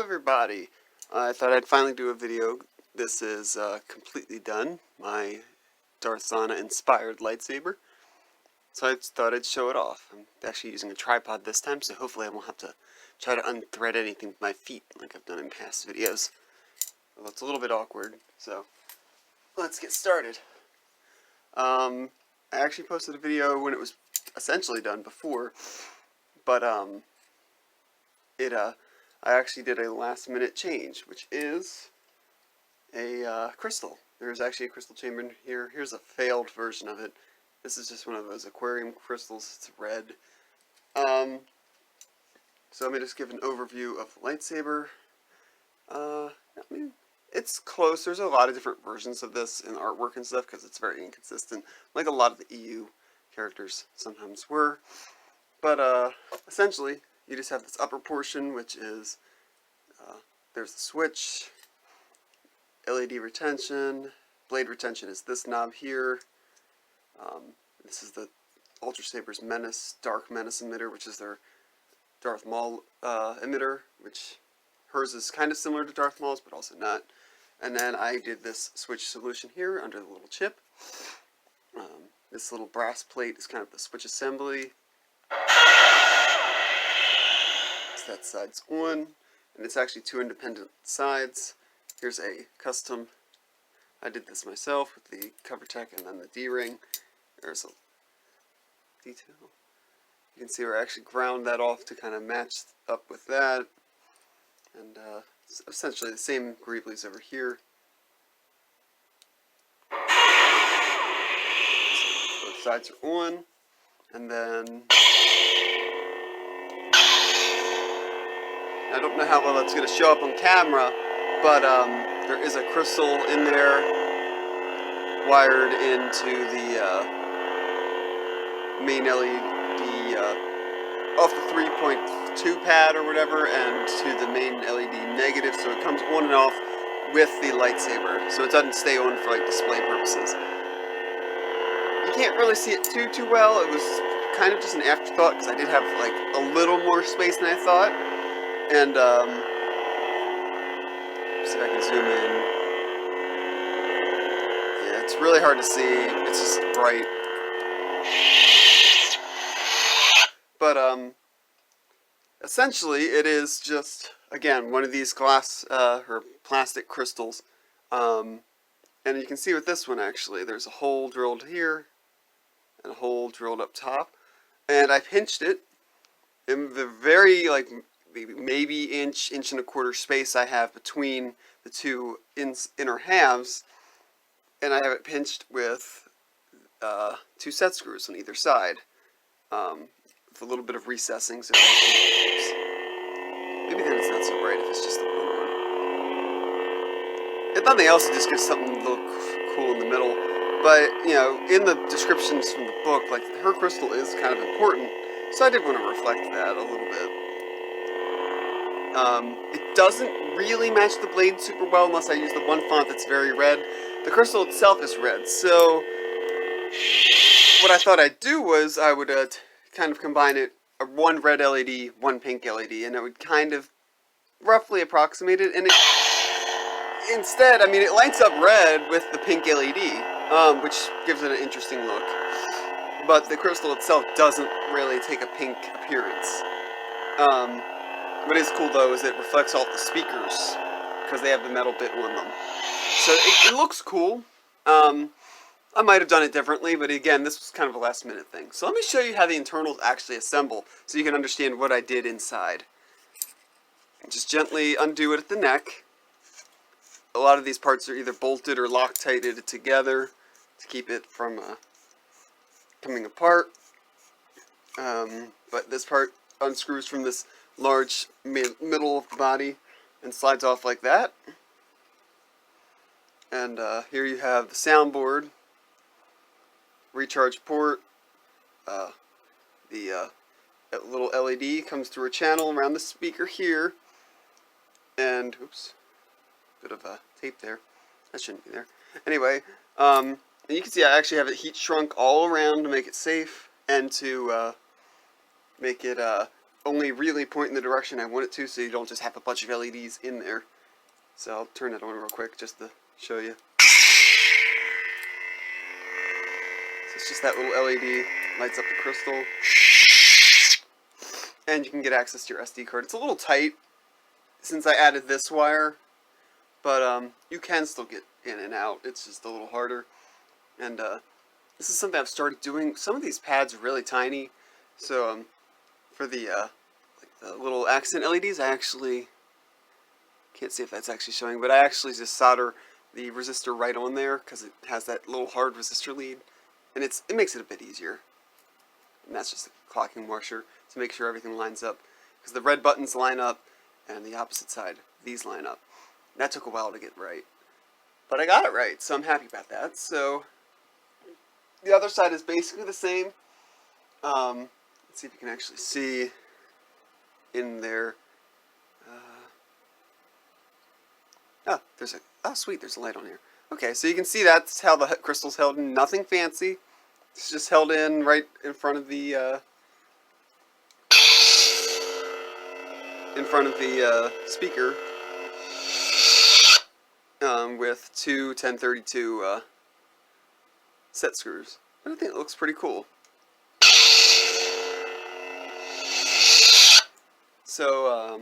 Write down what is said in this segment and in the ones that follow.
everybody. I thought I'd finally do a video. This is completely done. My Darth Zannah inspired lightsaber. So I thought I'd show it off. I'm actually using a tripod this time, so hopefully I won't have to try to unthread anything with my feet like I've done in past videos. Well, it's a little bit awkward, so let's get started. I actually posted a video when it was essentially done before, but I actually did a last minute change, which is a crystal. There's actually a crystal chamber in here. Here's a failed version of it. This is just one of those aquarium crystals. It's red. So let me just give an overview of the lightsaber. I mean, it's close. There's a lot of different versions of this in artwork and stuff because it's very inconsistent, like a lot of the EU characters sometimes were. But essentially, you just have this upper portion, which is, there's the switch, LED retention, blade retention is this knob here. This is the Ultra Saber's Menace, Dark Menace emitter, which is their Darth Maul emitter, which hers is kind of similar to Darth Maul's, but also not. And then I did this switch solution here under the little chip. This little brass plate is kind of the switch assembly. That side's on, and it's actually two independent sides. Here's a custom. I did this myself with the cover tech and then the D-ring. There's a detail. You can see where I actually ground that off to kind of match up with that. And it's essentially the same greeblies over here. So both sides are on, and then I don't know how well that's going to show up on camera, but there is a crystal in there wired into the main LED off the 3.2 pad or whatever, and to the main LED negative, so it comes on and off with the lightsaber, so it doesn't stay on for like display purposes. You can't really see it too well. It was kind of just an afterthought because I did have like a little more space than I thought. And, see if I can zoom in. Yeah, it's really hard to see. It's just bright. But, essentially, it is just, again, one of these glass, or plastic crystals. And you can see with this one, actually, there's a hole drilled here, and a hole drilled up top. And I pinched it in the very, like, maybe inch and a quarter space I have between the two inner halves, and I have it pinched with two set screws on either side, with a little bit of recessing, so maybe then it's not so bright if it's just the one one. If nothing else, it just gives something to look cool in the middle. But, you know, in the descriptions from the book, like, her crystal is kind of important, so I did want to reflect that a little bit. It doesn't really match the blade super well unless I use the one font that's very red. The crystal itself is red, so what I thought I'd do was I would kind of combine it, one red LED, one pink LED, and it would kind of roughly approximate it. And it, instead, I mean, it lights up red with the pink LED, which gives it an interesting look. But the crystal itself doesn't really take a pink appearance. What is cool though is it reflects off the speakers because they have the metal bit on them. So it looks cool. I might have done it differently, but again, this was kind of a last minute thing. So let me show you how the internals actually assemble so you can understand what I did inside. Just gently undo it at the neck. A lot of these parts are either bolted or Loctited together to keep it from coming apart. But this part unscrews from this large middle of the body and slides off like that. And here you have the soundboard, recharge port, the little LED comes through a channel around the speaker here, and oops, bit of tape there, that shouldn't be there. Anyway, and you can see I actually have it heat shrunk all around to make it safe and to make it only really point in the direction I want it to, so you don't just have a bunch of LEDs in there. So I'll turn it on real quick just to show you. So it's just that little LED, lights up the crystal. And you can get access to your SD card. It's a little tight since I added this wire, but you can still get in and out. It's just a little harder. And this is something I've started doing. Some of these pads are really tiny, so for the like the little accent LEDs, I actually can't see if that's actually showing, but I actually just solder the resistor right on there because it has that little hard resistor lead, and it makes it a bit easier. And that's just a clocking washer to make sure everything lines up, because the red buttons line up and the opposite side, these line up. And that took a while to get right, but I got it right, so I'm happy about that. So the other side is basically the same. Let's see if you can actually see in there. Oh, sweet, there's a light on here. Okay, so you can see that's how the crystal's held in. Nothing fancy. It's just held in right in front of the speaker with two 1032 set screws. And I think it looks pretty cool. So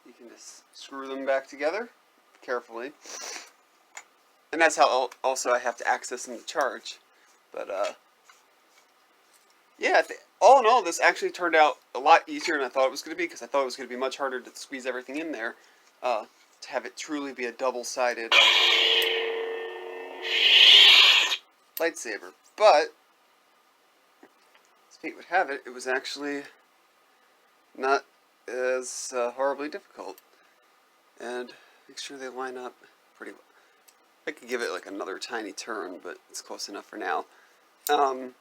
you can just screw them back together carefully. And that's how also I have to access them to charge. But yeah, all in all, this actually turned out a lot easier than I thought it was going to be, because I thought it was going to be much harder to squeeze everything in there, to have it truly be a double-sided lightsaber. But as fate would have it, it was actually not as horribly difficult. And make sure they line up pretty well. I could give it like another tiny turn, but it's close enough for now. Let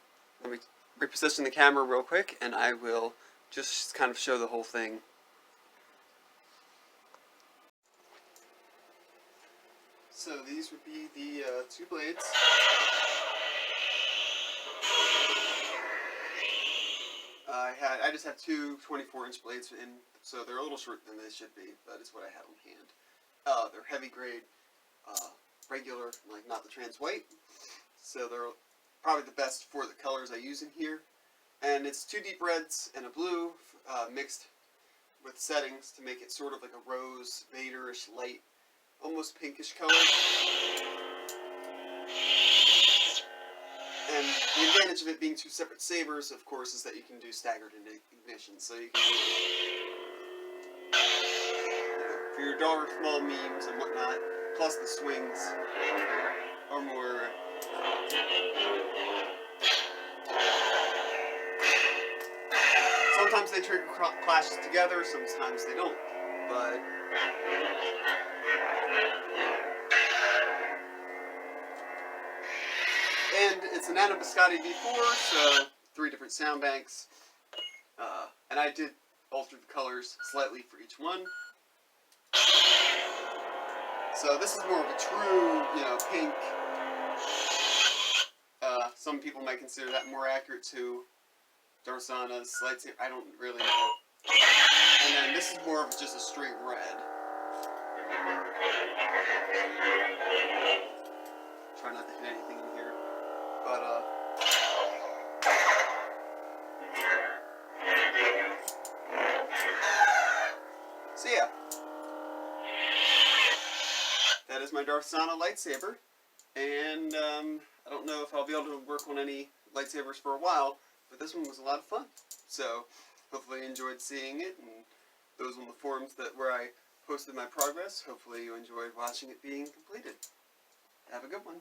me reposition the camera real quick, and I will just kind of show the whole thing. So these would be the two blades. I just have two 24-inch blades, and so they're a little shorter than they should be, but it's what I had on hand. They're heavy grade, regular, like not the trans white, so they're probably the best for the colors I use in here. And it's two deep reds and a blue mixed with settings to make it sort of like a rose, Vader-ish light, almost pinkish color. And the advantage of it being two separate sabers, of course, is that you can do staggered ignition. So you can do, for your Darth Maul memes and whatnot, plus the swings are more. Sometimes they trigger clashes together, sometimes they don't. But and it's an Biscotti V4, so 3 different sound banks. And I did alter the colors slightly for each one. So this is more of a true, pink. Some people might consider that more accurate to Darth Zannah's lightsaber. I don't really know. And then this is more of just a straight red. Try not to hit anything in here. But, so yeah. That is my Darth Zannah lightsaber. And, I don't know if I'll be able to work on any lightsabers for a while, but this one was a lot of fun. So, hopefully you enjoyed seeing it, and those on the forums where I posted my progress, hopefully you enjoyed watching it being completed. Have a good one.